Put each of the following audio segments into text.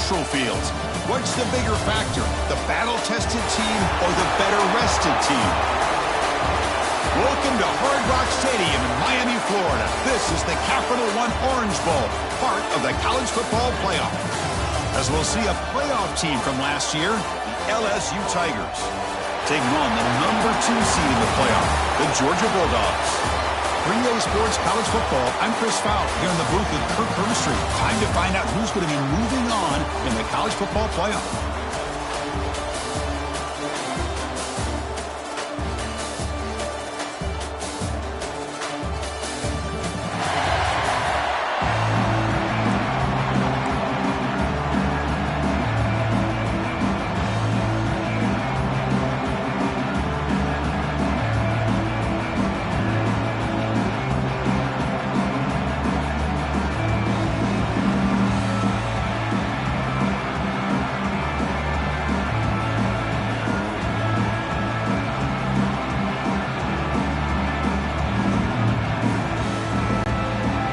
neutral fields. What's the bigger factor, the battle-tested team or the better-rested team? Welcome to Hard Rock Stadium in Miami, Florida. This is the Capital One Orange Bowl, part of the college football playoff. As we'll see a playoff team from last year, the LSU Tigers, taking on the number 2 seed in the playoff, the Georgia Bulldogs. For EA Sports College Football, I'm Chris Fout here in the booth with Kirk Herbstreit. Time to find out who's going to be moving on in the college football playoff.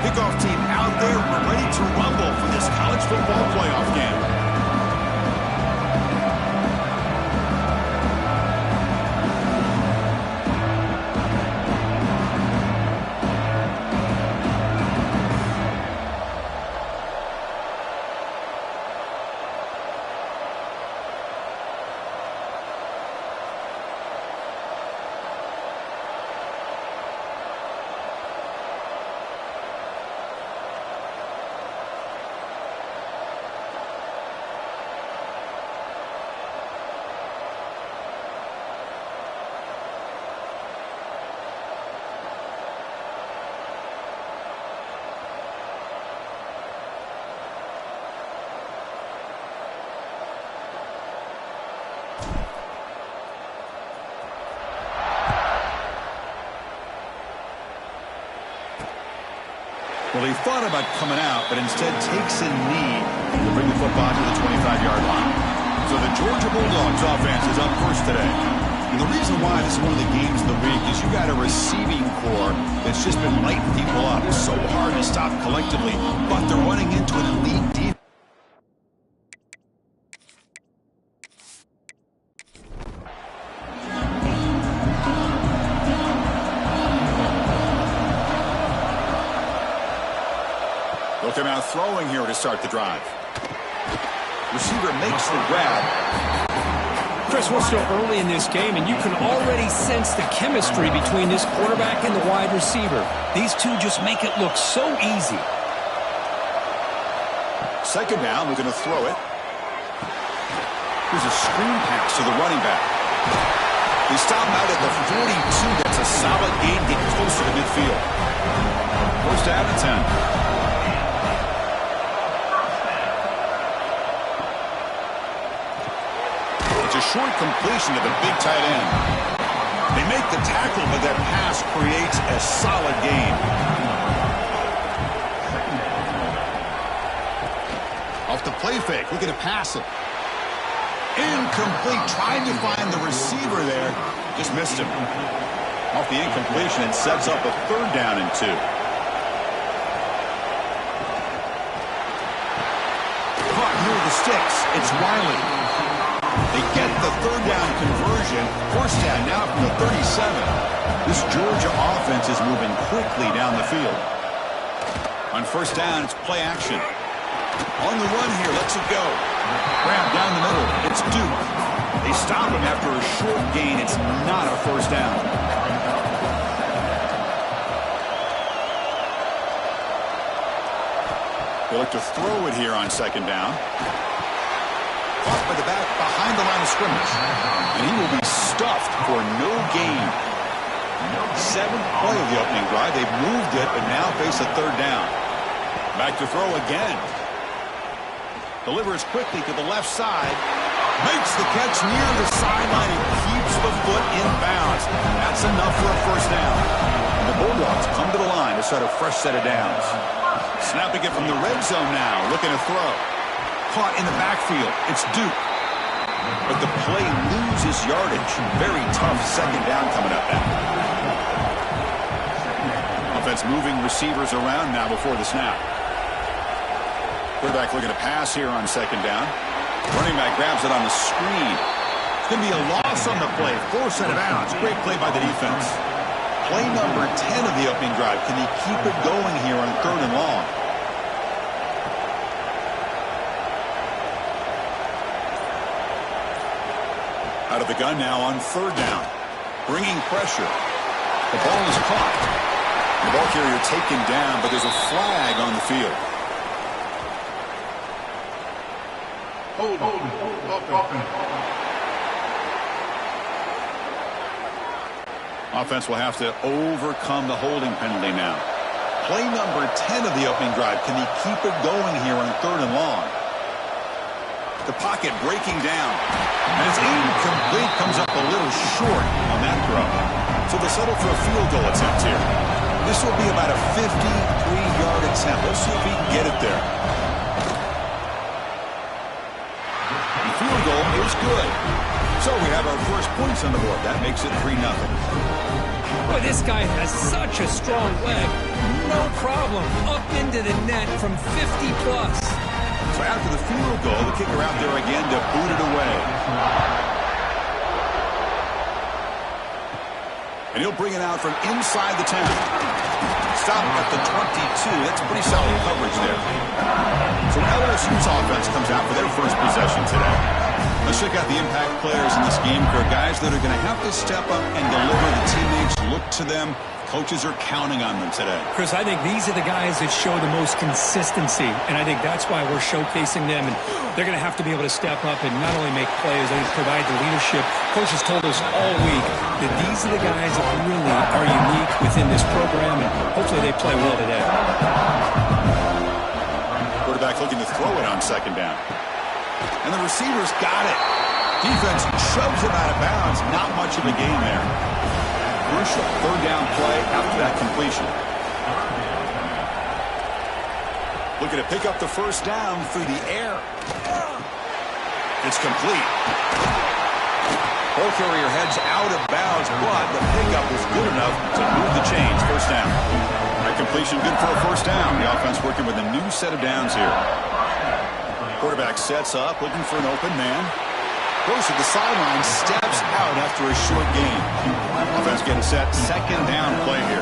Kickoff team out there. We're ready to rumble for this college football playoff game. Well, he thought about coming out, but instead takes a knee to bring the football to the 25-yard line. So the Georgia Bulldogs offense is up first today. And the reason why this is one of the games of the week is you got a receiving core that's just been lighting people up. It's so hard to stop collectively, but they're running into an elite defense. Look him out throwing here to start the drive. Receiver makes the grab. Chris, we're still early in this game, and you can already sense the chemistry between this quarterback and the wide receiver. These two just make it look so easy. Second down, we're going to throw it. Here's a screen pass to the running back. They stop out at the 42. That's a solid gain, get closer to midfield. First down and 10. A short completion to the big tight end. They make the tackle, but that pass creates a solid gain. Off the play fake, looking to pass it. Incomplete, trying to find the receiver there. Just missed him. Off the incompletion, it sets up a third down and 2. Caught near the sticks. It's Wiley. They get the third down conversion. First down now from the 37. This Georgia offense is moving quickly down the field. On first down, it's play action. On the run here, lets it go. Grab down the middle. It's Duke. They stop him after a short gain. It's not a first down. They look to throw it here on second down. Caught by the back behind the line of scrimmage. And he will be stuffed for no gain. 7th play of the opening drive. They've moved it, but now face a third down. Back to throw again. Delivers quickly to the left side. Makes the catch near the sideline and keeps the foot in bounds. That's enough for a first down. And the Bulldogs come to the line to start a fresh set of downs. Snapping it from the red zone now. Looking to throw. Caught in the backfield. It's Duke. But the play loses yardage. Very tough second down coming up now. Offense moving receivers around now before the snap. Quarterback looking to pass here on second down. Running back grabs it on the screen. It's going to be a loss on the play. Forced out of bounds. Great play by the defense. Play number 10 of the opening drive. Can he keep it going here on 3rd and long? Out of the gun now on 3rd down. Bringing pressure. The ball is caught. The ball carrier taken down, but there's a flag on the field. Offense will have to overcome the holding penalty now. Play number 10 of the opening drive. Can he keep it going here on 3rd and long? The pocket breaking down. And it's incomplete. Comes up a little short on that throw. So they settle for a field goal attempt here. This will be about a 53-yard attempt. Let's see if he can get it there. The field goal is good. So we have our first points on the board. That makes it 3-0. Boy, this guy has such a strong leg. No problem. Up into the net from 50-plus. So after the field goal, the kicker out there again to boot it away. And he'll bring it out from inside the 10. Stop at the 22. That's pretty solid coverage there. So LSU's offense comes out for their first possession today. Let's check out the impact players in this game, for guys that are going to have to step up and deliver. The teammates look to them. Coaches are counting on them today. Chris, I think these are the guys that show the most consistency, and I think that's why we're showcasing them. And they're going to have to be able to step up and not only make plays, they provide the leadership. Coaches told us all week that these are the guys that really are unique within this program, and hopefully they play well today. Quarterback looking to throw it on second down. And the receivers got it. Defense shoves him out of bounds. Not much of a gain there. Crucial 3rd down play after that completion. Looking to pick up the first down through the air. It's complete. Ball carrier heads out of bounds, but the pickup was good enough to move the chains. First down. That completion good for a first down. The offense working with a new set of downs here. Quarterback sets up, looking for an open man. Goes to the sideline, steps out after a short gain. Offense getting set, second down play here.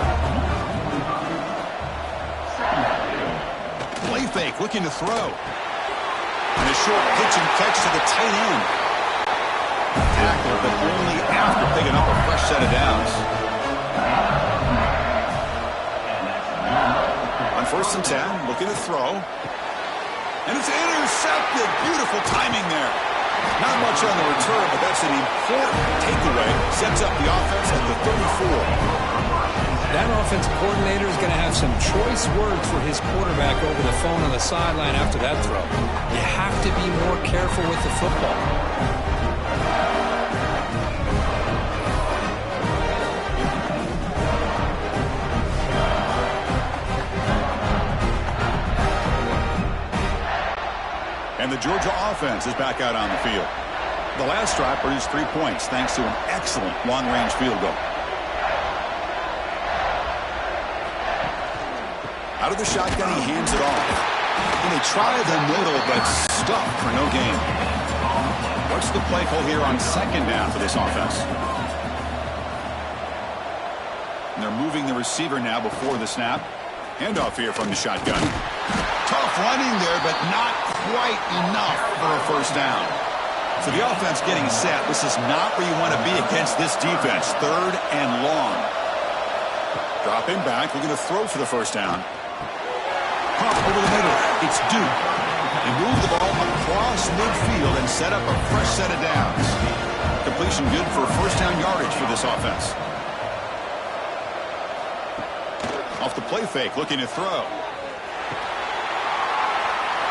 Play fake, looking to throw. And a short pitch and catch to the tight end. Tackle, but only after picking up a fresh set of downs. On 1st and 10, looking to throw. And it's intercepted. Beautiful timing there. Not much on the return, but that's an important takeaway. Sets up the offense at the 34. That offensive coordinator is going to have some choice words for his quarterback over the phone on the sideline after that throw. You have to be more careful with the football. And the Georgia offense is back out on the field. The last drive produced 3 points thanks to an excellent long-range field goal. Out of the shotgun, he hands it off. And they try the middle, but stuck for no gain. What's the play call here on second down for this offense? And they're moving the receiver now before the snap. Handoff here from the shotgun. Tough running there, but not quite enough for a first down. So the offense getting set. This is not where you want to be against this defense. 3rd and long. Dropping back, looking to throw for the first down. Pump over the middle. It's Duke. They move the ball across midfield and set up a fresh set of downs. Completion good for first down yardage for this offense. Off the play fake, looking to throw.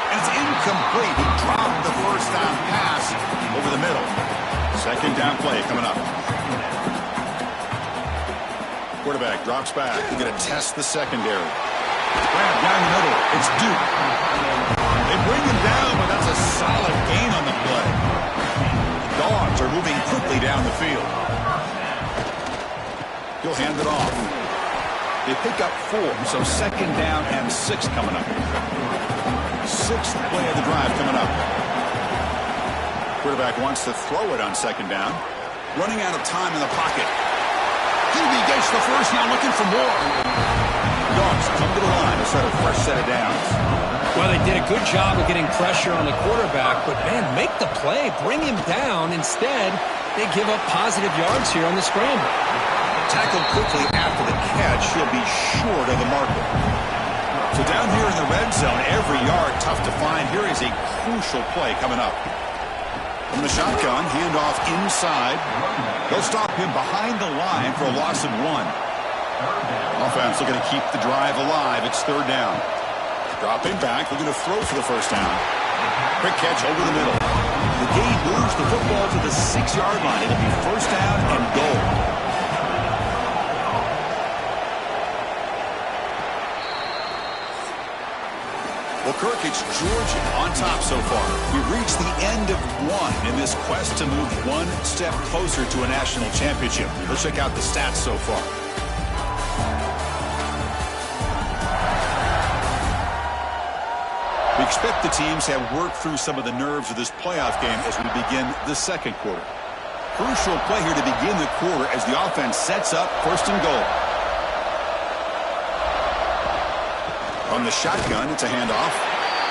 And it's incomplete. He dropped the first down pass over the middle. Second down play coming up. Quarterback drops back. We're going to test the secondary. Grab down the middle. It's Duke. They bring him down, but that's a solid gain on the play. The Dogs are moving quickly down the field. He'll hand it off. They pick up 4, so second down and 6 coming up. Sixth play of the drive coming up. Quarterback wants to throw it on second down. Running out of time in the pocket. He gets the first, now looking for more. Dogs come to the line to set a fresh set of downs. Well, they did a good job of getting pressure on the quarterback, but, man, make the play. Bring him down. Instead, they give up positive yards here on the scramble. Tackled quickly after the catch. He'll be short of the marker. So down here in the red zone, every yard tough to find. Here is a crucial play coming up. From the shotgun, handoff inside. They'll stop him behind the line for a loss of 1. Offense looking to keep the drive alive. It's third down. Dropping back, looking to throw for the first down. Quick catch over the middle. The gain moves the football to the 6-yard line. It'll be first down and goal. Well, Kirk, it's Georgia on top so far. We've reached the end of one in this quest to move one step closer to a national championship. Let's check out the stats so far. We expect the teams to have worked through some of the nerves of this playoff game as we begin the second quarter. Crucial play here to begin the quarter as the offense sets up first and goal. From the shotgun, it's a handoff.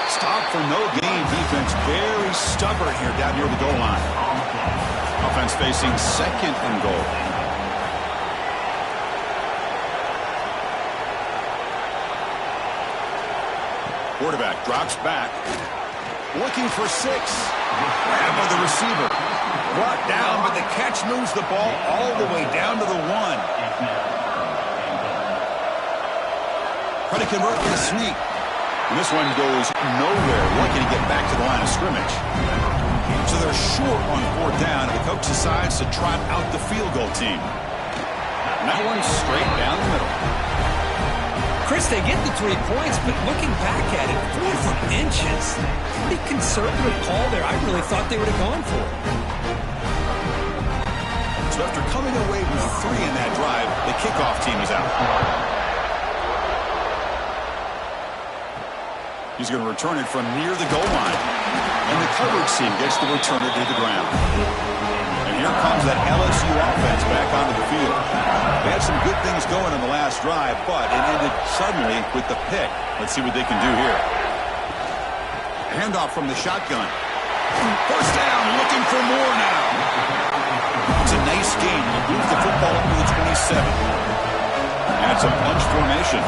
Stop for no gain. Defense very stubborn here down near the goal line. Offense facing second and goal. Quarterback drops back. Looking for 6. Grab by the receiver. Brought down, but the catch moves the ball all the way down to the 1. Try to convert with a sneak. And this one goes nowhere. Lucky to get back to the line of scrimmage. So they're short on fourth down, and the coach decides to trot out the field goal team. And that one's straight down the middle. Chris, they get the 3 points, but looking back at it, 4 inches. Pretty conservative call there. I really thought they would have gone for it. So after coming away with 3 in that drive, the kickoff team is out. He's going to return it from near the goal line. And the coverage team gets the returner to the ground. And here comes that LSU offense back onto the field. They had some good things going on the last drive, but it ended suddenly with the pick. Let's see what they can do here. Handoff from the shotgun. First down, looking for more now. It's a nice game. He moves the football up to the 27. And it's a bunch formation.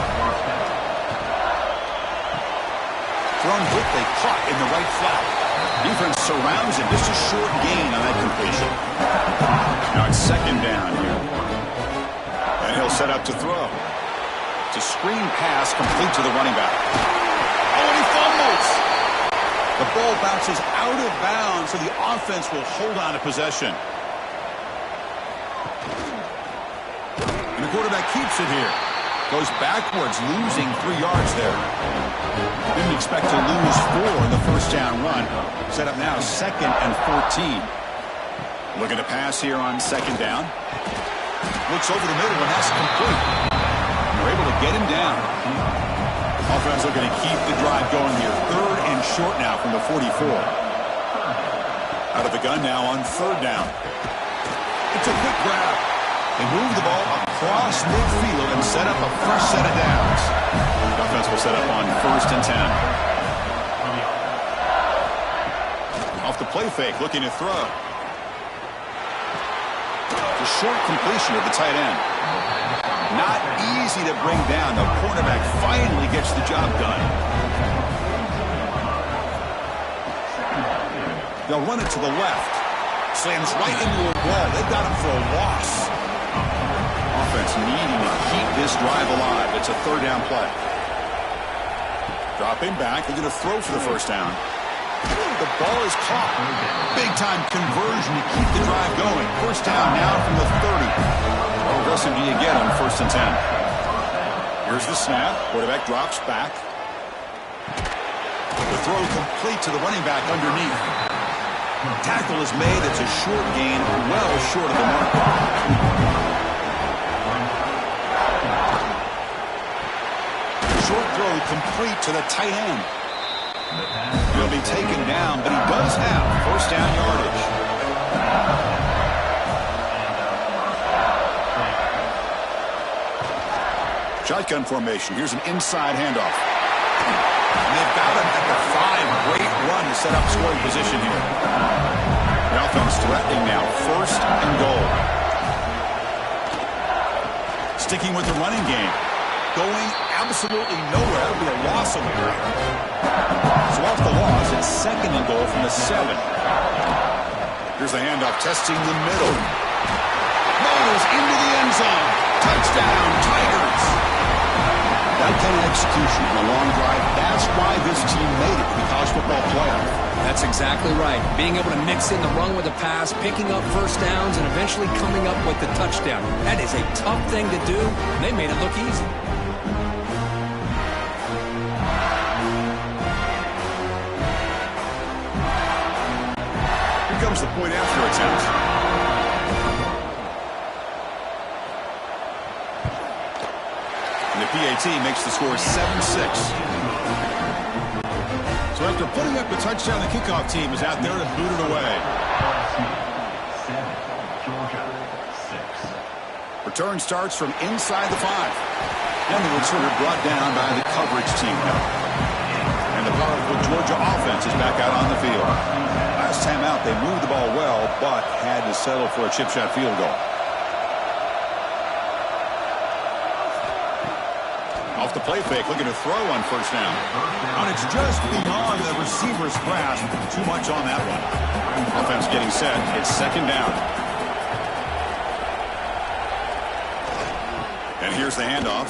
Thrown quickly, caught in the right flat. Defense surrounds him. Just a short gain on that completion. Now it's second down here. And he'll set up to throw. It's a screen pass complete to the running back. Oh, and he fumbles. The ball bounces out of bounds, so the offense will hold on to possession. And the quarterback keeps it here. Goes backwards, losing 3 yards there. Didn't expect to lose 4 in the first down run. Set up now second and 14. Looking to pass here on second down. Looks over the middle, and that's complete. They're able to get him down. Offense looking to keep the drive going here. Third and short now from the 44. Out of the gun now on third down. It's a quick grab. They move the ball across midfield and set up a fresh set of downs. The offense will set up on first and 10. Off the play fake, looking to throw. The short completion of the tight end. Not easy to bring down. The cornerback finally gets the job done. They'll run it to the left. Slams right into a wall. They've got him for a loss. Offense needing to keep this drive alive. It's a third down play. Dropping back. They're going to throw for the first down. The ball is caught. Big-time conversion to keep the drive going. First down now from the 30. How aggressive do you get on first and 10? Here's the snap. Quarterback drops back. The throw complete to the running back underneath. Tackle is made. It's a short gain, well short of the mark. Short throw complete to the tight end. He'll be taken down, but he does have first down yardage. Shotgun formation. Here's an inside handoff. And they've got him at the 5. Great run to set up scoring position here. The offense threatening now. First and goal. Sticking with the running game. Going absolutely nowhere. It'll be a loss on the ground. So off the loss, it's second and goal from the 7. Here's the handoff, testing the middle. Rolls into the end zone. Touchdown, Tigers. That kind of execution on a long drive, that's why this team made it to the college football playoff. That's exactly right. Being able to mix in the run with the pass, picking up first downs, and eventually coming up with the touchdown. That is a tough thing to do, and they made it look easy. Here comes the point after attempt. And the PAT makes the score 7-6. So after putting up a touchdown, the kickoff team is out there to boot it away. Return starts from inside the 5. And the returner brought down by the coverage team. And the powerful Georgia offense is back out on the field. Last time out, they moved the ball well, but had to settle for a chip shot field goal. Off the play fake, looking to throw on first down. And it's just beyond the receiver's grasp. Too much on that one. Offense getting set. It's second down. And here's the handoff.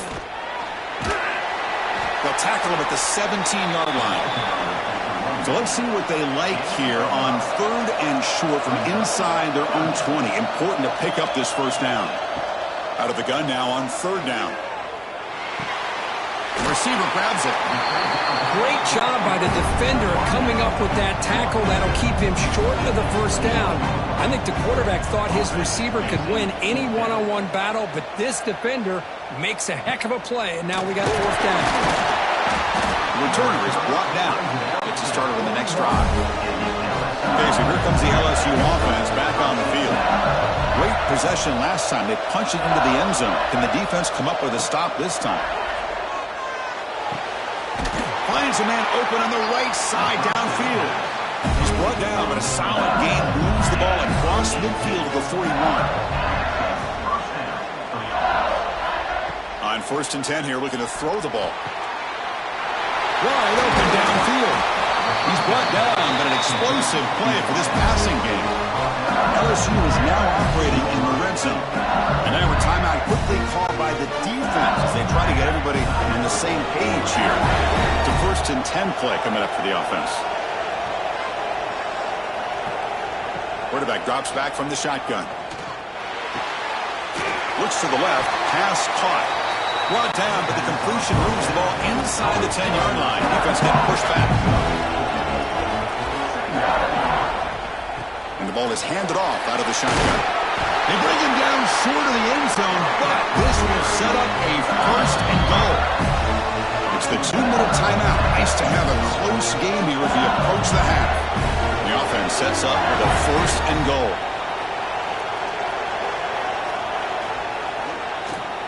They'll tackle him at the 17-yard line. So let's see what they like here on third and short from inside their own 20. Important to pick up this first down. Out of the gun now on third down. The receiver grabs it. Great job by the defender coming up with that tackle that'll keep him short of the first down. I think the quarterback thought his receiver could win any one-on-one battle, but this defender makes a heck of a play, and now we got fourth down. The returner is brought down. Gets it started on the next drive. Okay, so here comes the LSU offense back on the field. Great possession last time. They punched it into the end zone. Can the defense come up with a stop this time? Finds a man open on the right side downfield. He's brought down, but a solid gain moves the ball across midfield to the 41. On first and 10 here, looking to throw the ball. Wide open downfield. He's brought down, but an explosive play for this passing game. LSU is now operating in the red zone. And now a timeout quickly called by the defense as they try to get everybody on the same page here. It's a first and 10 play coming up for the offense. Quarterback drops back from the shotgun. Looks to the left, pass caught. Brought down, but the completion moves the ball inside the 10-yard line. Defense getting pushed back. And the ball is handed off out of the shotgun. They bring him down short of the end zone, but this will set up a first and goal. It's the 2-minute timeout. Nice to have a close game here as we approach the half. The offense sets up with a first and goal.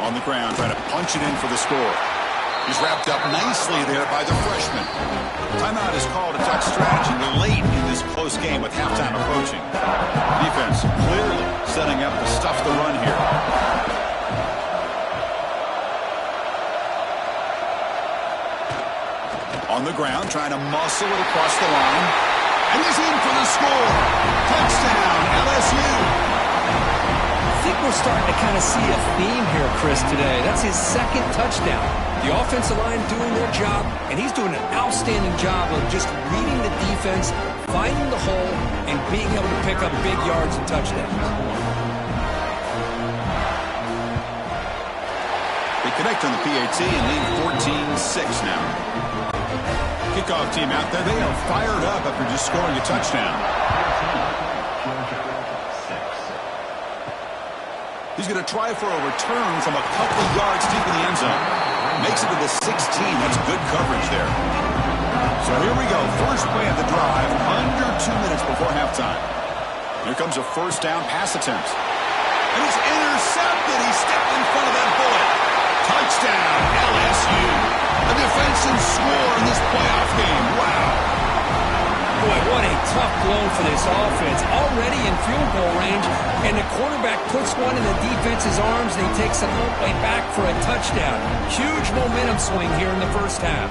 On the ground, trying to punch it in for the score. He's wrapped up nicely there by the freshman. Timeout is called. Attack strategy late in this close game with halftime approaching. Defense clearly setting up to stuff the run here. On the ground, trying to muscle it across the line. And he's in for the score. Touchdown, LSU. I think we're starting to kind of see a theme here, Chris, today. That's his second touchdown. The offensive line doing their job, and he's doing an outstanding job of just reading the defense, finding the hole, and being able to pick up big yards and touchdowns. They connect on the PAT and lead 14-6 now. Kickoff team out there. They are fired up after just scoring a touchdown. He's going to try for a return from a couple of yards deep in the end zone. Makes it to the 16. That's good coverage there. So here we go. First play of the drive, under 2 minutes before halftime. Here comes a first down pass attempt. And it's intercepted. He stepped in front of that bullet. Touchdown, LSU. A defensive score in this playoff game. Wow. Boy, what a tough blow for this offense. Already in field goal range, and the quarterback puts one in the defense's arms, and he takes it all the way back for a touchdown. Huge momentum swing here in the first half.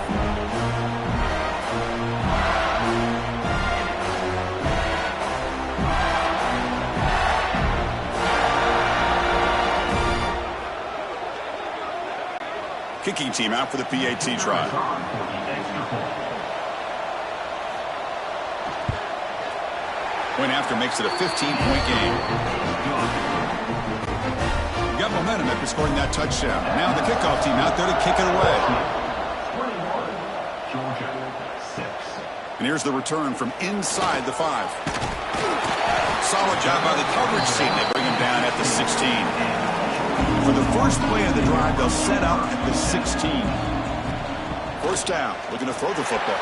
Kicking team out for the PAT try. Point after makes it a 15-point game. You got momentum after scoring that touchdown. Now the kickoff team out there to kick it away. And here's the return from inside the 5. Solid job by the coverage team. They bring him down at the 16. For the first play of the drive, they'll set up at the 16. First down, looking to throw the football.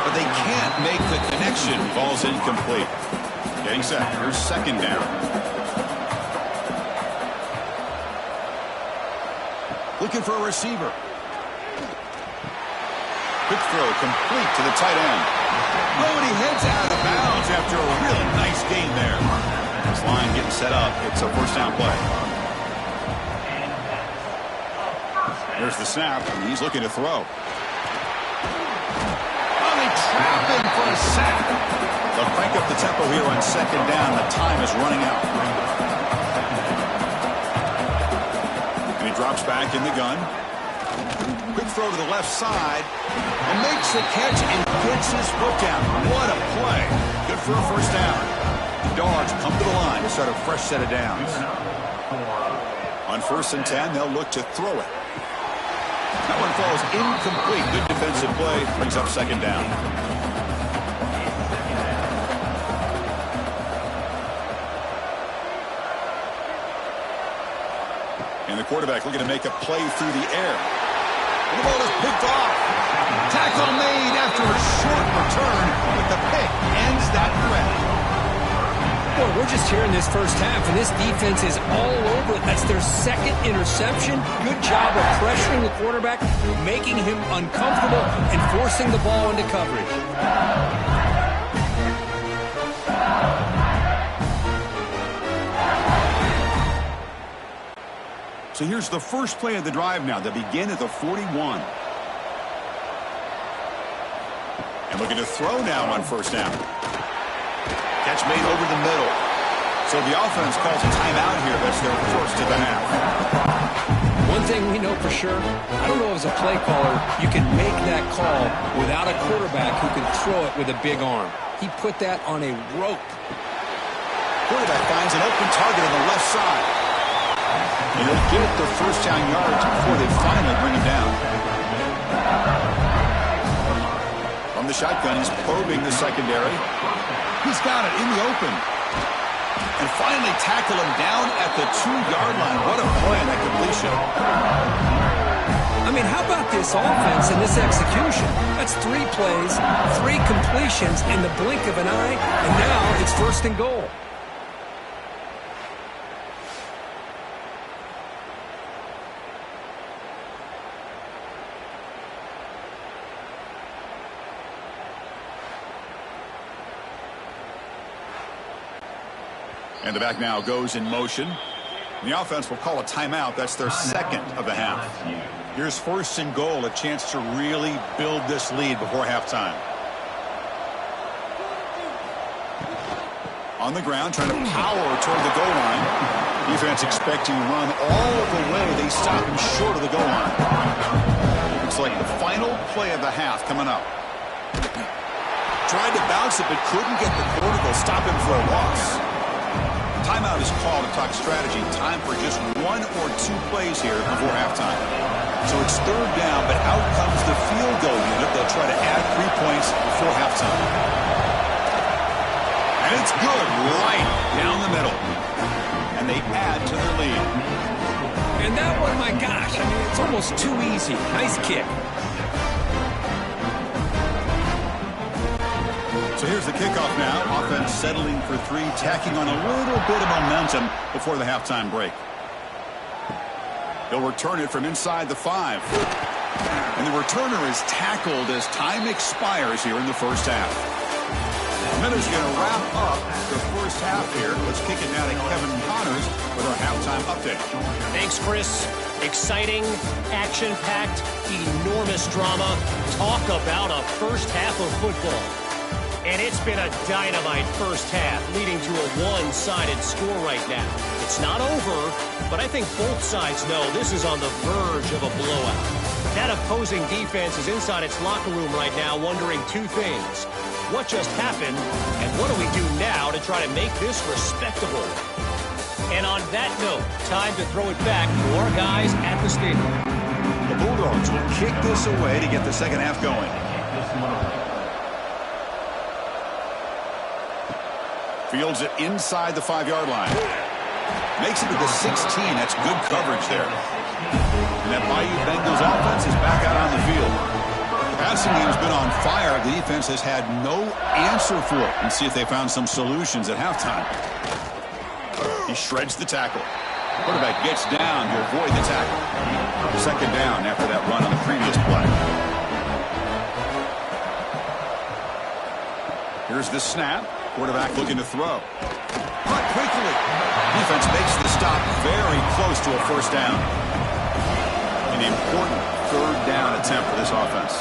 But they can't make the connection. Ball's incomplete. Getting set. Here's second down. Looking for a receiver. Quick throw, complete to the tight end. Oh, and he heads out of bounds after a really nice gain there. This line getting set up. It's a first down play. There's the snap, and he's looking to throw. Oh, they trap him for a sack. They'll crank up the tempo here on second down. The time is running out. And he drops back in the gun. Quick throw to the left side. And makes the catch and gets his foot down. What a play. Good for a first down. The Dogs come to the line to start a fresh set of downs. On 1st and 10, they'll look to throw it. That one falls incomplete. Good defensive play. Brings up second down. And the quarterback looking to make a play through the air. And the ball is picked off. Tackle made after a short return, but the pick ends that threat. Boy, we're just here in this first half, and this defense is all over it. That's their second interception. Good job of pressuring the quarterback, making him uncomfortable, and forcing the ball into coverage. So here's the first play of the drive now. They begin at the 41. And looking to throw now on first down. Catch made over the middle. So the offense calls a timeout here. That's their first of the half. One thing we know for sure, I don't know as a play caller, you can make that call without a quarterback who can throw it with a big arm. He put that on a rope. Quarterback finds an open target on the left side. And they'll get their first down yards before they finally bring him down. From the shotgun, he's probing the secondary. He's got it in the open. And finally tackle him down at the 2-yard line. What a play on that completion. I mean, how about this offense and this execution? That's 3 plays, 3 completions in the blink of an eye, and now it's 1st and goal. And the back now goes in motion. And the offense will call a timeout. That's their second of the half. Here's 1st and goal, a chance to really build this lead before halftime. On the ground, trying to power toward the goal line. Defense expecting to run all the way. They stop him short of the goal line. Looks like the final play of the half coming up. Tried to bounce it, but couldn't get the quarter to stop him for a loss. Timeout is called to talk strategy. Time for just 1 or 2 plays here before halftime. So it's 3rd down, but out comes the field goal unit. They'll try to add 3 points before halftime. And it's good right down the middle. And they add to their lead. And that one, my gosh, I mean, it's almost too easy. Nice kick. So here's the kickoff now. Offense settling for three, tacking on a little bit of momentum before the halftime break. They'll return it from inside the 5. And the returner is tackled as time expires here in the first half. Miller's going to wrap up the first half here. Let's kick it now to Kevin Connors with our halftime update. Thanks, Chris. Exciting, action-packed, enormous drama. Talk about a first half of football. And it's been a dynamite first half, leading to a one-sided score right now. It's not over, but I think both sides know this is on the verge of a blowout. That opposing defense is inside its locker room right now wondering two things. What just happened, and what do we do now to try to make this respectable? And on that note, time to throw it back to our guys at the stadium. The Bulldogs will kick this away to get the second half going. Fields it inside the 5-yard line. Makes it to the 16. That's good coverage there. And that Bayou Bengals offense is back out on the field. The passing game's been on fire. The defense has had no answer for it. And see if they found some solutions at halftime. He shreds the tackle. Quarterback gets down to avoid the tackle. Second down after that run on the previous play. Here's the snap. Quarterback looking to throw. Caught quickly. Defense makes the stop very close to a first down. An important third down attempt for this offense.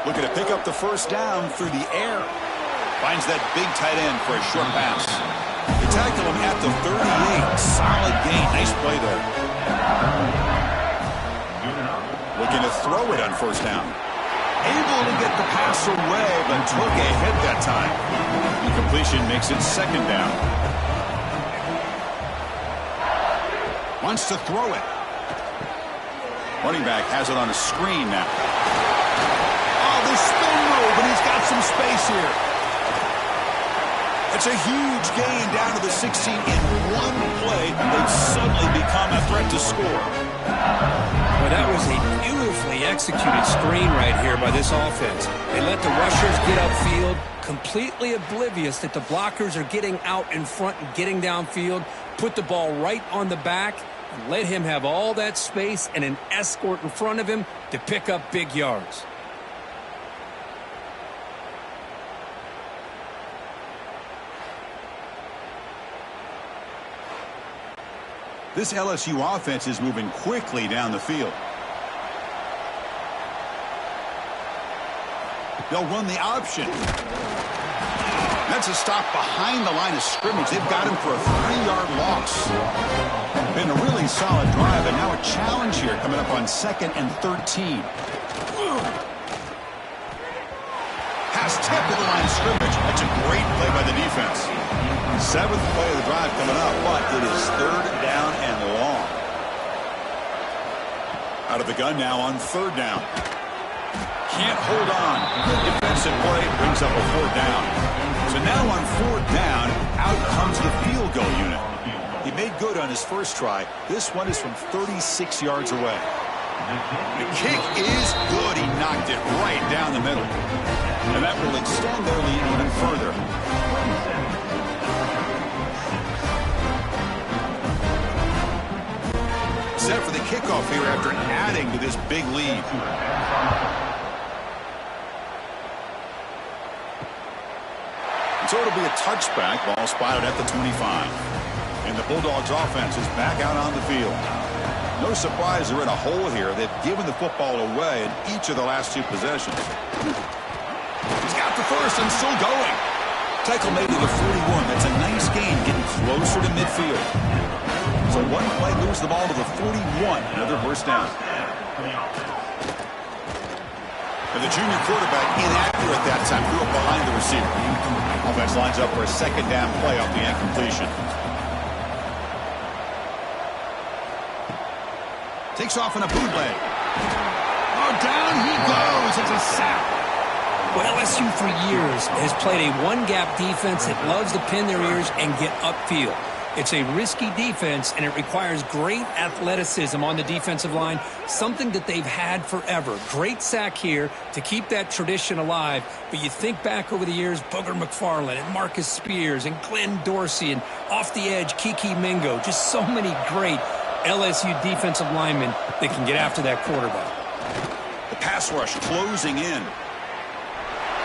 Looking to pick up the first down through the air. Finds that big tight end for a short pass. They tackle him at the 38. Solid gain. Nice play there. Looking to throw it on first down. Able to get the pass away, but took a hit that time. Incompletion makes it second down. Wants to throw it. Running back has it on a screen now. Oh, the spin move, and he's got some space here. It's a huge gain down to the 16 in one play. They've suddenly become a threat to score. Well, that was a beautifully executed screen right here by this offense. They let the rushers get upfield, completely oblivious that the blockers are getting out in front and getting downfield, put the ball right on the back, and let him have all that space and an escort in front of him to pick up big yards. This LSU offense is moving quickly down the field. They'll run the option. That's a stop behind the line of scrimmage. They've got him for a 3-yard loss. Been a really solid drive, and now a challenge here coming up on 2nd and 13. Pass tip to the line of scrimmage. That's a great play by the defense. 7th play of the drive coming up, but it is 3rd down and long. Out of the gun now on 3rd down. Can't hold on. Good defensive play brings up a 4th down. So now on 4th down, out comes the field goal unit. He made good on his first try. This one is from 36 yards away. The kick is good. He knocked it right down the middle. And that will extend their lead even further. Set for the kickoff here after adding to this big lead. And so it'll be a touchback. Ball spotted at the 25. And the Bulldogs offense is back out on the field. No surprise they're in a hole here. They've given the football away in each of the last 2 possessions. He's got the first and still going. Tackle made to the 41. That's a nice gain, getting closer to midfield. So one play moves the ball to the 41. Another first down. And the junior quarterback inaccurate that time. Threw it behind the receiver. Offense lines up for a 2nd down play off the incompletion. Takes off in a bootleg. Oh, down he goes. It's a sack. Well, LSU for years has played a one-gap defense that loves to pin their ears and get upfield. It's a risky defense, and it requires great athleticism on the defensive line, something that they've had forever. Great sack here to keep that tradition alive. But you think back over the years, Booger McFarland and Marcus Spears and Glenn Dorsey and off the edge, Kiki Mingo. Just so many great LSU defensive linemen that can get after that quarterback. The pass rush closing in.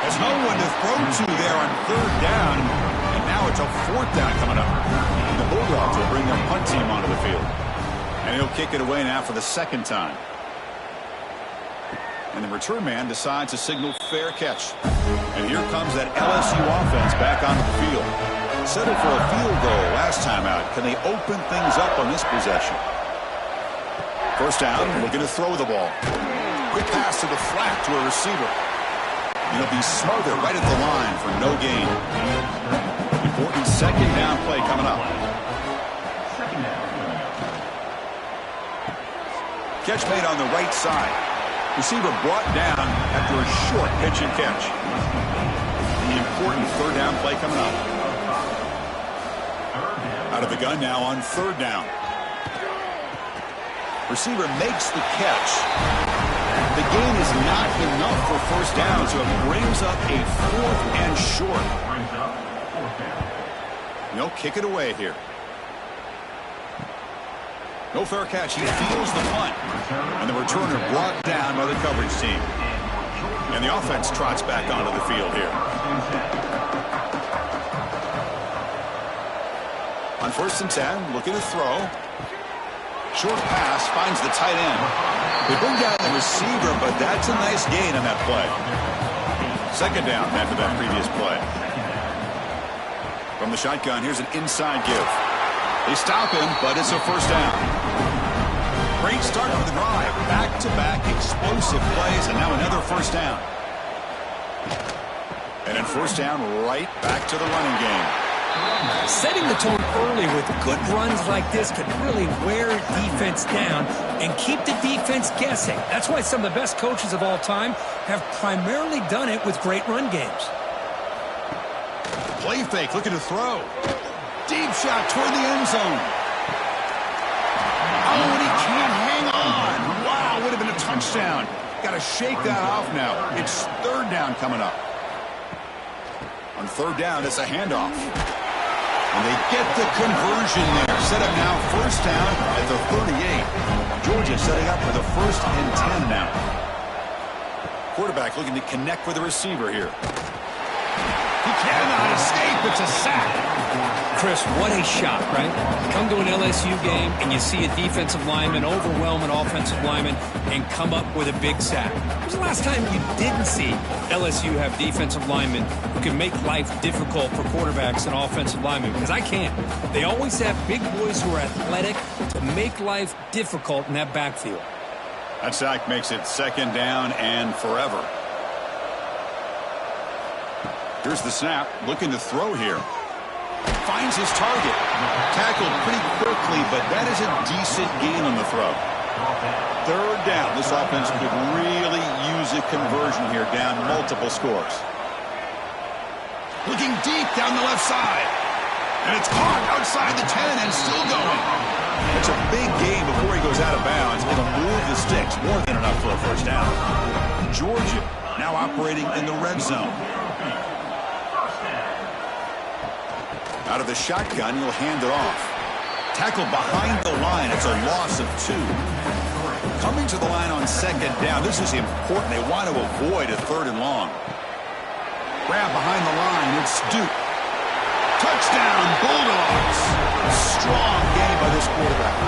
There's no one to throw to there on third down. And now it's a fourth down coming up. And the Bulldogs will bring their punt team onto the field. And he'll kick it away now for the second time. And the return man decides to signal fair catch. And here comes that LSU offense back onto the field. Settled for a field goal last time out. Can they open things up on this possession? First down, looking to throw the ball. Quick pass to the flat to a receiver. And he'll be smothered right at the line for no gain. Important second down play coming up. Catch made on the right side. Receiver brought down after a short pitch and catch. The important third down play coming up. Out of the gun now on third down. Receiver makes the catch. The gain is not enough for first down, so it brings up a fourth and short. No, kick it away here. No fair catch. He feels the punt. And the returner brought down by the coverage team. And the offense trots back onto the field here. On 1st and 10, looking to throw. Short pass finds the tight end. They bring down the receiver, but that's a nice gain on that play. Second down after that previous play. From the shotgun, here's an inside give. They stop him, but it's a first down. Great start for the drive. Back-to-back explosive plays, and now another first down. And then first down right back to the running game. Setting the tone early with good runs like this can really wear defense down and keep the defense guessing. That's why some of the best coaches of all time have primarily done it with great run games. Play fake, looking to throw. Deep shot toward the end zone. Oh, and he can't hang on. Wow, would have been a touchdown. Got to shake that off now. It's third down coming up. On third down, it's a handoff. And they get the conversion there. Set up now first down at the 38. Georgia setting up for the 1st and 10 now. Quarterback looking to connect with the receiver here. He cannot escape. It's a sack. Chris, what a shot, right? Come to an LSU game and you see a defensive lineman overwhelm an offensive lineman and come up with a big sack. When was the last time you didn't see LSU have defensive linemen who can make life difficult for quarterbacks and offensive linemen? Because I can't. They always have big boys who are athletic to make life difficult in that backfield. That sack makes it second down and forever. Here's the snap, looking to throw here. Finds his target. Tackled pretty quickly, but that is a decent gain on the throw. Third down. This offense could really use a conversion here, down multiple scores. Looking deep down the left side. And it's caught outside the 10 and still going. It's a big gain before he goes out of bounds. It'll move the sticks, more than enough for a first down. Georgia now operating in the red zone. Out of the shotgun, he'll hand it off. Tackled behind the line. It's a loss of 2. Coming to the line on second down. This is important. They want to avoid a third and long. Grab behind the line. It's Duke. Touchdown, Bulldogs. Strong game by this quarterback.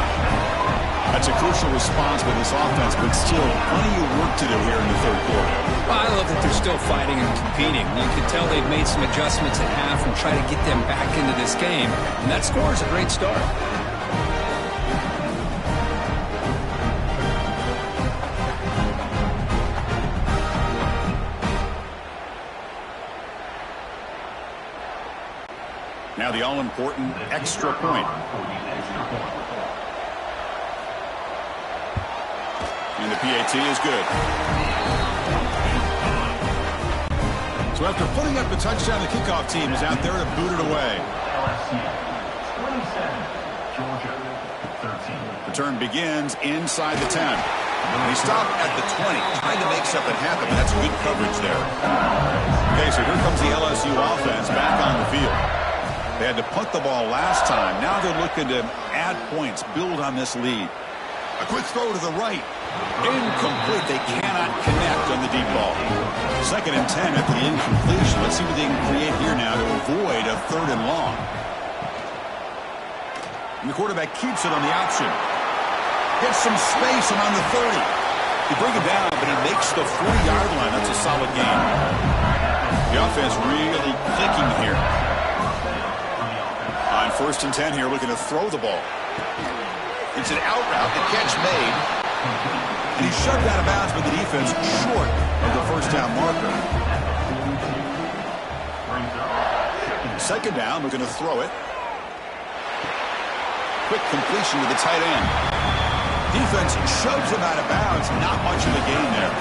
That's a crucial response by this offense, but still plenty of work to do here in the third quarter. Well, I love that they're still fighting and competing. You can tell they've made some adjustments at half and try to get them back into this game. And that score is a great start. Now the all-important extra point. And the PAT is good. So after putting up the touchdown, the kickoff team is out there to boot it away. Return begins inside the 10. He stopped at the 20, trying to make something happen. That's good coverage there. Okay, so here comes the LSU offense back on the field. They had to punt the ball last time. Now they're looking to add points, build on this lead. A quick throw to the right. Incomplete. They cannot connect on the deep ball. 2nd and 10 after the incompletion. Let's see what they can create here now to avoid a 3rd and long. And the quarterback keeps it on the option. Gets some space around the 30. He brings it down, but he makes the 40-yard line. That's a solid game. The offense really clicking here. On 1st and 10 here, looking to throw the ball. It's an out route. The catch made. And he's shoved out of bounds with the defense short of the 1st down marker. 2nd down, we're going to throw it. Quick completion to the tight end. Defense shoves him out of bounds. Not much of a gain there.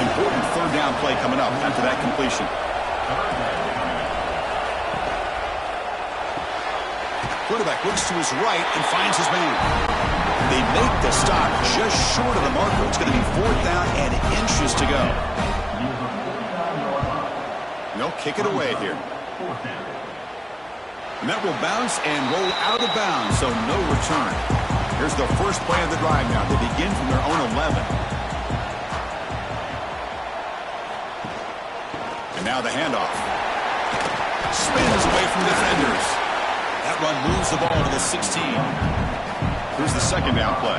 Important 3rd down play coming up after that completion. Quarterback looks to his right and finds his man. They make the stop just short of the marker. It's going to be 4th down and inches to go. They'll kick it away here. And that will bounce and roll out of bounds, so no return. Here's the first play of the drive now. They begin from their own 11. And now the handoff. Spins away from defenders. That run moves the ball to the 16. Here's the 2nd down play.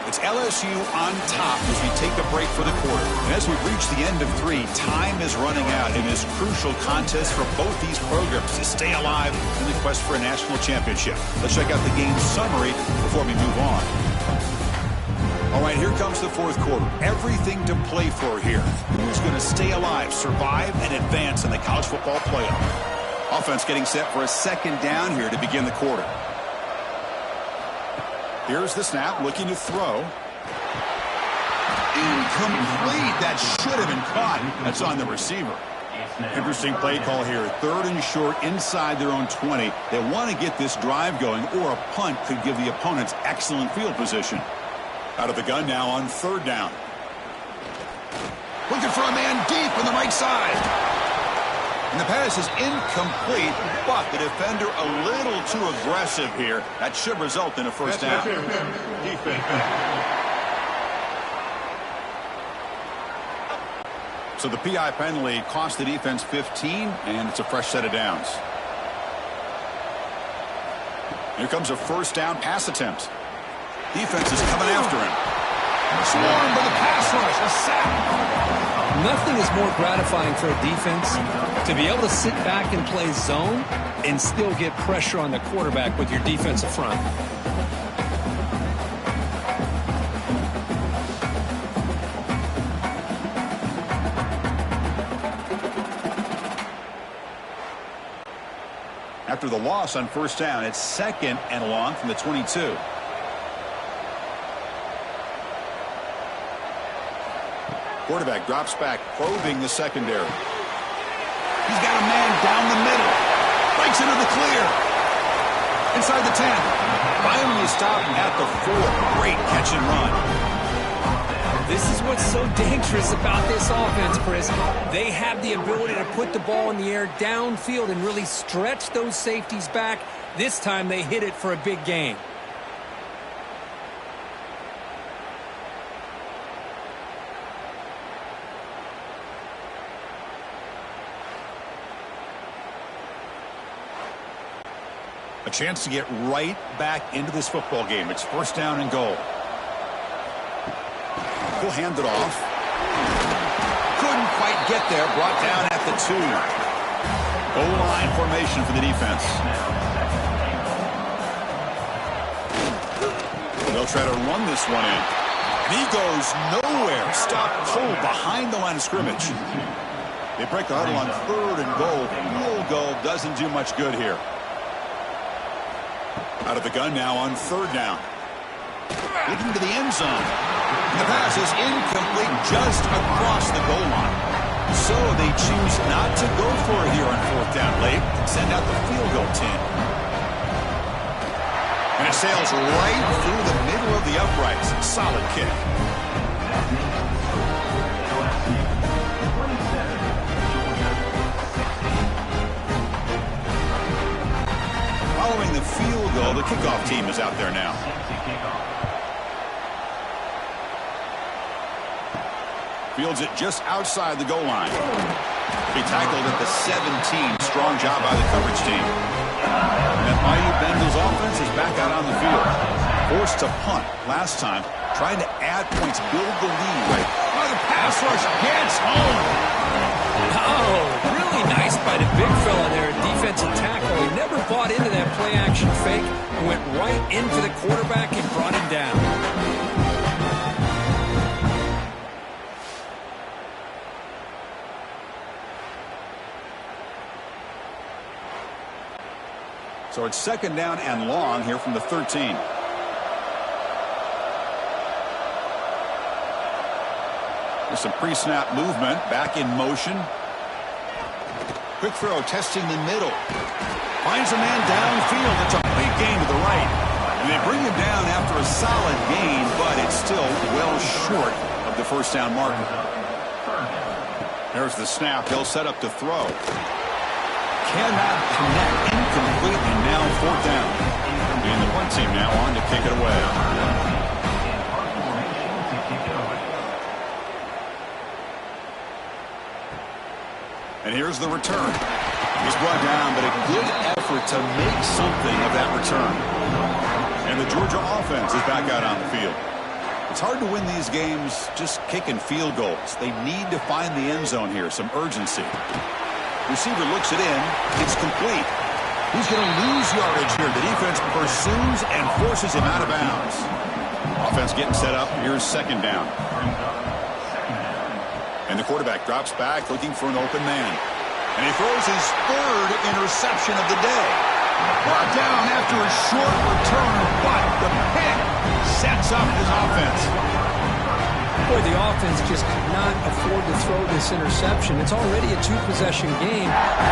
It's LSU on top as we take a break for the quarter. And as we've reached the end of 3, time is running out in this crucial contest for both these programs to stay alive in the quest for a national championship. Let's check out the game summary before we move on. All right, here comes the 4th quarter. Everything to play for here. Who's going to stay alive, survive, and advance in the college football playoff? Offense getting set for a 2nd down here to begin the quarter. Here's the snap, looking to throw. Incomplete. That should have been caught. That's on the receiver. Interesting play call here. 3rd and short inside their own 20. They want to get this drive going, or a punt could give the opponents excellent field position. Out of the gun now on 3rd down. Looking for a man deep on the right side. And the pass is incomplete, but the defender a little too aggressive here. That should result in a 1st down. So the PI penalty cost the defense 15, and it's a fresh set of downs. Here comes a 1st down pass attempt. Defense is coming after him. Swarmed by the pass rush. A sack. Nothing is more gratifying for a defense to be able to sit back and play zone and still get pressure on the quarterback with your defensive front. After the loss on 1st down, it's 2nd and long from the 22. Quarterback drops back, probing the secondary. He's got a man down the middle. Breaks into the clear. Inside the 10. Finally stopped at the 4. Great catch and run. This is what's so dangerous about this offense, Chris. They have the ability to put the ball in the air downfield and really stretch those safeties back. This time they hit it for a big gain. A chance to get right back into this football game. It's 1st down and goal. He'll hand it off. Couldn't quite get there. Brought down at the 2. Goal line formation for the defense. They'll try to run this one in. And he goes nowhere. Stop cold behind the line of scrimmage. They break the huddle on 3rd and goal. Field goal doesn't do much good here. Out of the gun now on 3rd down. Looking to the end zone. The pass is incomplete just across the goal line. So they choose not to go for it here on fourth down late and send out the field goal team. And it sails right through the middle of the uprights. Solid kick. Following the field goal, the kickoff team is out there now. Fields it just outside the goal line. He tackled at the 17. Strong job by the coverage team. And that mighty Bengals offense is back out on the field. Forced to punt last time. Trying to add points, build the lead. Oh, the pass rush gets home. Oh, really nice by the big fella there, defensive tackle. He never bought into that play-action fake and went right into the quarterback and brought him down. So it's second down and long here from the 13. There's some pre-snap movement, back in motion. Quick throw, testing the middle. Finds a man downfield. It's a big gain to the right. And they bring him down after a solid gain, but it's still well short of the first down mark. There's the snap. He'll set up to throw. Cannot connect, incomplete, and now fourth down. And the punt team now on to kick it away. And here's the return. He's brought down, but a good effort to make something of that return. And the Georgia offense is back out on the field. It's hard to win these games just kicking field goals. They need to find the end zone here, some urgency. Receiver looks it in. It's complete. He's going to lose yardage here. The defense pursues and forces him out of bounds. Offense getting set up. Here's second down. And the quarterback drops back looking for an open man. And he throws his third interception of the day. Brought down after a short return, but the pick sets up his offense. Boy, the offense just could not afford to throw this interception. It's already a two-possession game.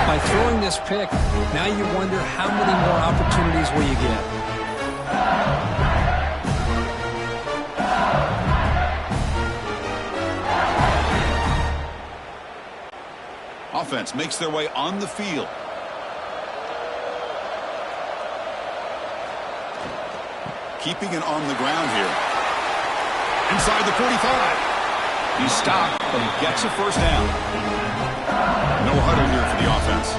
By throwing this pick, now you wonder how many more opportunities will you get. Offense makes their way on the field. Keeping it on the ground here. Inside the 45. He's stopped, but he gets a first down. No huddle here for the offense.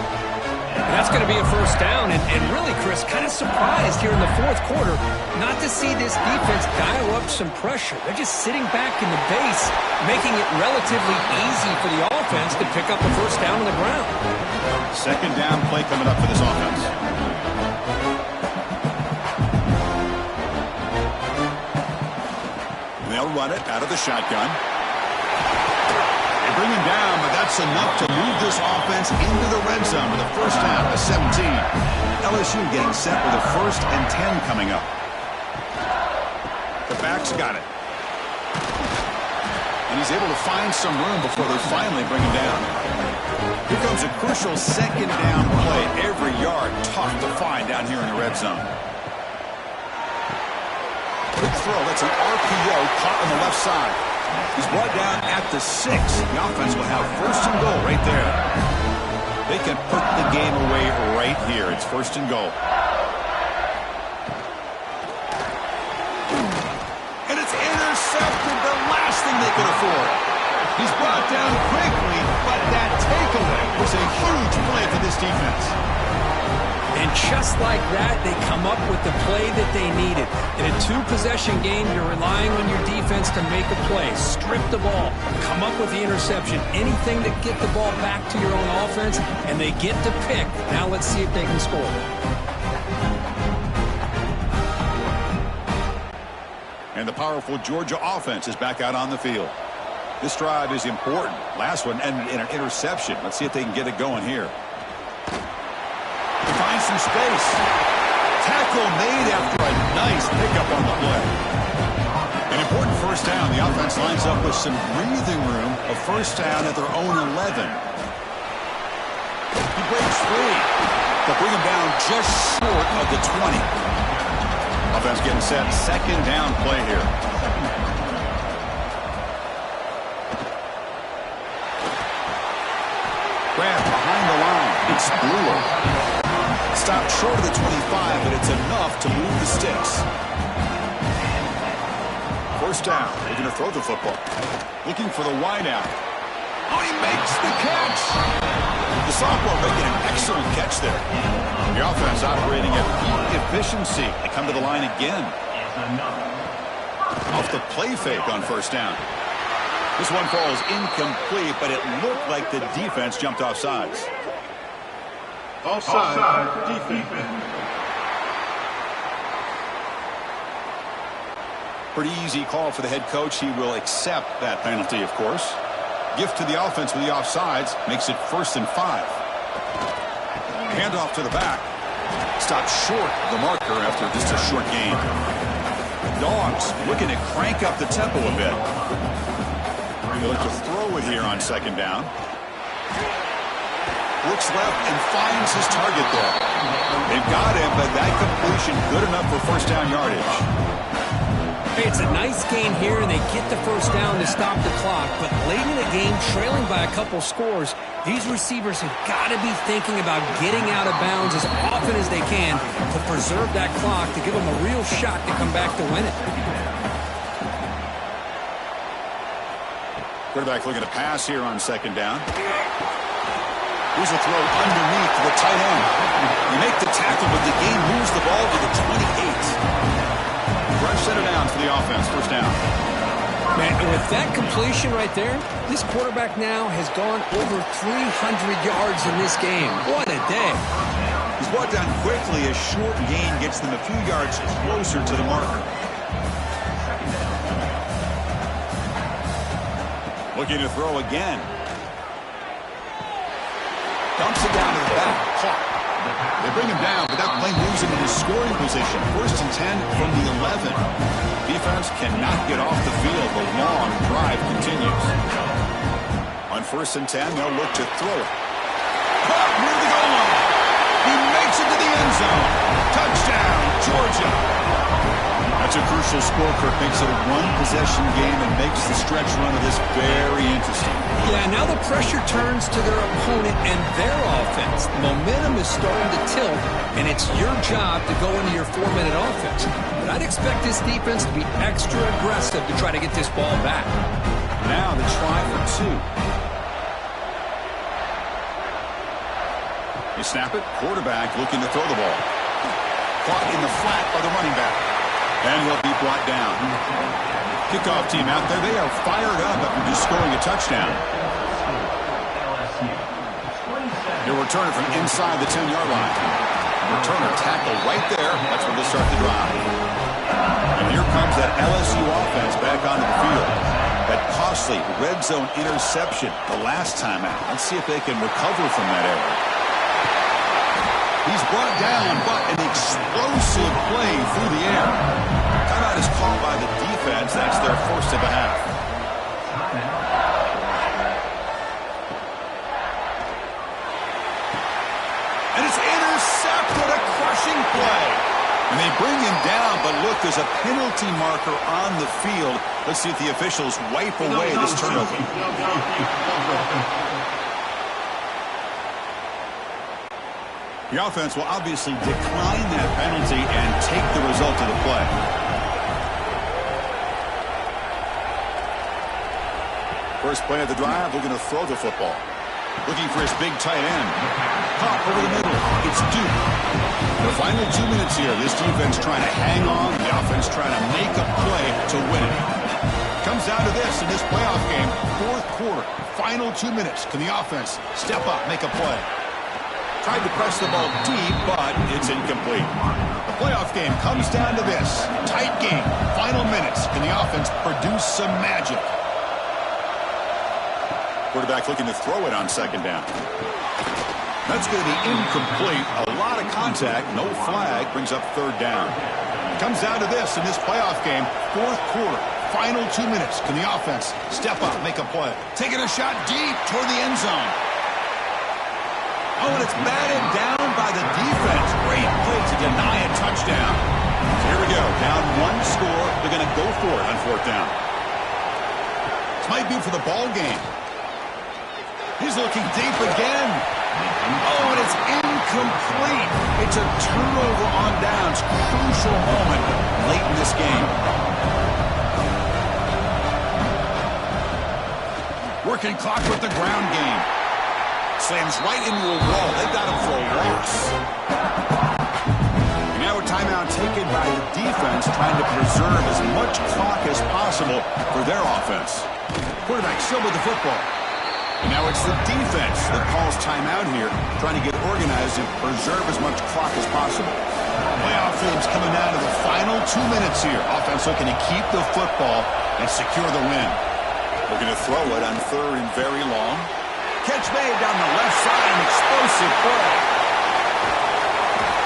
And that's going to be a first down. And really, Chris, kind of surprised here in the fourth quarter not to see this defense dial up some pressure. They're just sitting back in the base, making it relatively easy for the offense to pick up the first down on the ground. Second down play coming up for this offense. And they'll run it out of the shotgun. They bring him down, but that's enough to move this offense into the red zone with a first down at 17. LSU getting set with a 1st and 10 coming up. The back's got it. And he's able to find some room before they finally bring him down. Here comes a crucial second down play. Every yard tough to find down here in the red zone. Quick throw. That's an RPO caught on the left side. He's brought down at the 6. The offense will have 1st and goal right there. They can put the game away right here. It's 1st and goal. And it's intercepted, the last thing they could afford. He's brought down quickly, but that takeaway was a huge play for this defense. And just like that, they come up with the play that they needed. In a two-possession game, you're relying on your defense to make a play. Strip the ball. Come up with the interception. Anything to get the ball back to your own offense, and they get to pick. Now let's see if they can score. And the powerful Georgia offense is back out on the field. This drive is important. Last one ended in an interception. Let's see if they can get it going here. Find some space. Tackle made after a nice pickup on the play. And An important first down. The offense lines up with some breathing room. A first down at their own 11. He breaks free. They'll bring him down just short of the 20. Offense getting set. Second down play here. Grab behind the line. It's Brewer. Stopped short of the 25, but it's enough to move the sticks. First down. They're going to throw the football. Looking for the wideout. Oh, he makes the catch. The sophomore making an excellent catch there. The offense operating at peak efficiency. They come to the line again. Off the play fake on first down. This one falls incomplete, but it looked like the defense jumped off sides. Offside defense. Pretty easy call for the head coach. He will accept that penalty, of course. Gift to the offense with the offsides makes it 1st and 5. Handoff to the back. Stopped short of the marker after just a short gain. Dogs looking to crank up the tempo a bit. They look to throw it here on second down. Looks left and finds his target there. They've got him, but that completion good enough for first down yardage. It's a nice gain here, and they get the first down to stop the clock. But late in the game, trailing by a couple scores, these receivers have got to be thinking about getting out of bounds as often as they can to preserve that clock, to give them a real shot to come back to win it. Quarterback looking to pass here on second down. Here's a throw underneath to the tight end. You make the tackle, but the game moves the ball to the 28. Fresh center down for the offense. First down. Man, with that completion right there, this quarterback now has gone over 300 yards in this game. What a day. He's brought down quickly. A short gain gets them a few yards closer to the marker. Looking to throw again. Dumps it down to the back. Caught. They bring him down, but that play moves him into scoring position. 1st and 10 from the 11. Defense cannot get off the field. The long drive continues. On 1st and 10, they'll look to throw it. Caught near the goal line. He makes it to the end zone. Touchdown, Georgia. That's a crucial score. Kirk makes it a one-possession game and makes the stretch run of this very interesting. Yeah, now the pressure turns to their opponent and their offense. The momentum is starting to tilt, and it's your job to go into your 4-minute offense. But I'd expect this defense to be extra aggressive to try to get this ball back. Now the try for 2. You snap it. Quarterback looking to throw the ball. Caught in the flat by the running back. And he'll be brought down. Kickoff team out there. They are fired up after just scoring a touchdown. Your returner from inside the 10-yard line. Returner tackle right there. That's where they'll start the drive. And here comes that LSU offense back onto the field. That costly red zone interception the last time out. Let's see if they can recover from that error. He's brought down, but an explosive play through the air. Timeout is called by the defense. That's their first of the half. And it's intercepted, a crushing play. And they bring him down, but look, there's a penalty marker on the field. Let's see if the officials wipe away this turnover. The offense will obviously decline that penalty and take the result of the play. First play of the drive, we're going to throw the football. Looking for his big tight end. Pop over the middle. It's Duke. The final 2 minutes here. This defense trying to hang on. The offense trying to make a play to win it. Comes down to this in this playoff game. 4th quarter. Final 2 minutes. Can the offense step up, make a play? Tried to press the ball deep, but it's incomplete. The playoff game comes down to this. Tight game. Final minutes. Can the offense produce some magic? Quarterback looking to throw it on second down. That's going to be incomplete. A lot of contact. No flag. Brings up 3rd down. Comes down to this in this playoff game. 4th quarter. final 2 minutes. Can the offense step up, make a play? Taking a shot deep toward the end zone. Oh, and it's batted down by the defense. Great play to deny a touchdown. So here we go. Down 1 score. They're going to go for it on 4th down. This might be for the ball game. He's looking deep again. Oh, and it's incomplete. It's a turnover on downs. Crucial moment late in this game. Working clock with the ground game. Slams right into a wall. They got him for a loss. And now a timeout taken by the defense, trying to preserve as much clock as possible for their offense. Quarterback still with the football. And now it's the defense that calls timeout here, trying to get organized and preserve as much clock as possible. Playoff teams coming down to the final 2 minutes here. Offense looking to keep the football and secure the win. We're going to throw it on 3rd and very long. Catch made down the left side, an explosive play.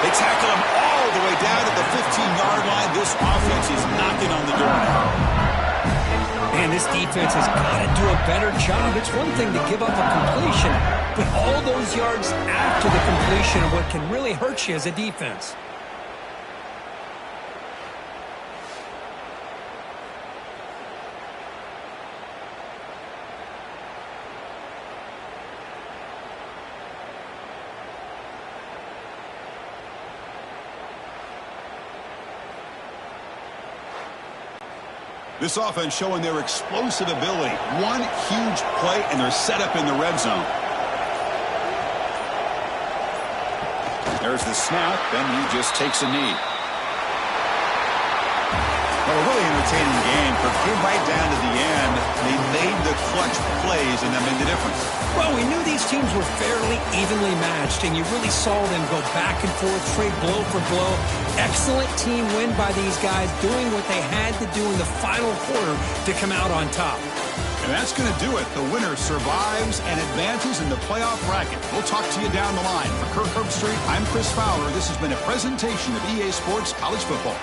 They tackle him all the way down to the 15-yard line. This offense is knocking on the door now. Man, this defense has got to do a better job. It's one thing to give up a completion, but all those yards after the completion are what can really hurt you as a defense. This offense showing their explosive ability. One huge play, and they're set up in the red zone. There's the snap, and he just takes a knee. Well, a really entertaining game. For came right down to the end. They made the clutch plays, and that made the difference. Well, we knew these teams were fairly evenly matched, and you really saw them go back and forth, trade blow for blow. Excellent team win by these guys, doing what they had to do in the final quarter to come out on top. And that's going to do it. The winner survives and advances in the playoff bracket. We'll talk to you down the line. For Kirk Herbstreit, I'm Chris Fowler. This has been a presentation of EA Sports College Football.